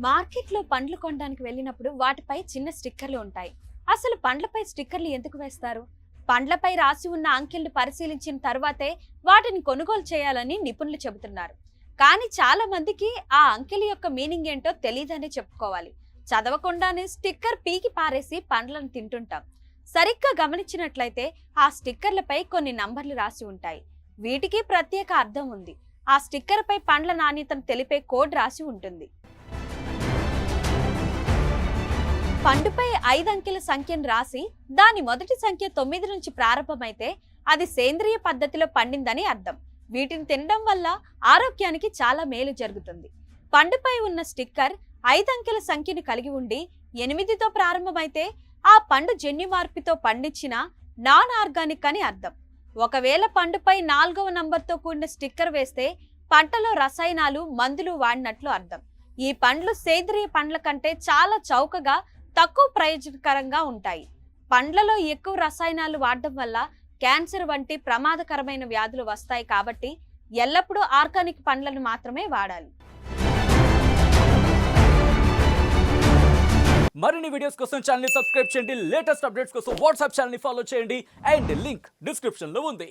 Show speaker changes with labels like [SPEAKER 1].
[SPEAKER 1] మార్కెట్లో పండ్లు కొనడానికి వెళ్ళినప్పుడు వాటిపై చిన్న స్టిక్కర్లు ఉంటాయి. అసలు పండ్లపై స్టిక్కర్లు ఎందుకు వేస్తారు? పండ్లపై రాసి ఉన్న అంకెలను పరిశీలించిన తర్వాతే వాటిని కొనుగోలు చేయాలని నిపుణులు చెబుతున్నారు. కానీ చాలా మందికి ఆ అంకెల యొక్క మీనింగ్ ఏంటో తెలియదని చెప్పుకోవాలి. చదవకుండానే స్టిక్కర్ పీకి పారేసి పండ్లను తింటుంటాం. సరిగ్గా గమనించినట్లయితే ఆ స్టిక్కర్లపై కొన్ని నంబర్లు రాసి ఉంటాయి. వీటికి ప్రత్యేక అర్థం ఉంది. ఆ స్టిక్కర్ పై పండ్ల నాణ్యతను తెలిపే కోడ్ రాసి ఉంటుంది. పండుపై 5 అంకెల సంఖ్యను రాసి దాని మొదటి సంఖ్య 9 నుంచి ప్రారంభమైతే అది సేంద్రియ పద్ధతిలో పండిందని అర్థం. వీటిని తినడం వల్ల ఆరోగ్యానికి చాలా మేలు జరుగుతుంది. పండుపై ఉన్న స్టిక్కర్ 5 అంకెల సంఖ్యను కలిగి ఉండి 8తో ప్రారంభమైతే ఆ పండు జన్యు మార్పుతో పండించిన నాన్ ఆర్గానిక్ అని అర్థం. ఒకవేళ పండుపై 4వ నంబర్తో కూడిన స్టిక్కర్ వేస్తే పంటలో రసాయనాలు మందులు వాడినట్లు అర్థం. ఈ పండ్లు సేంద్రియ పండ్ల కంటే చాలా చౌకగా తక్కువ ప్రయోజనకరంగా ఉంటాయి. పండ్లలో ఎక్కువ రసాయనాలు వాడడం వల్ల క్యాన్సర్ వంటి ప్రమాదకరమైన వ్యాధులు వస్తాయి కాబట్టి ఎల్లప్పుడూ ఆర్గానిక్ పండ్లను మాత్రమే వాడాలి.
[SPEAKER 2] మరిన్ని వీడియోస్ కోసం ఛానల్ ని సబ్స్క్రైబ్ చేయండి. లేటెస్ట్ అప్డేట్స్ కోసం వాట్సాప్ ఛానల్ ని ఫాలో చేయండి. అండ్ లింక్ డిస్క్రిప్షన్ లో ఉంది.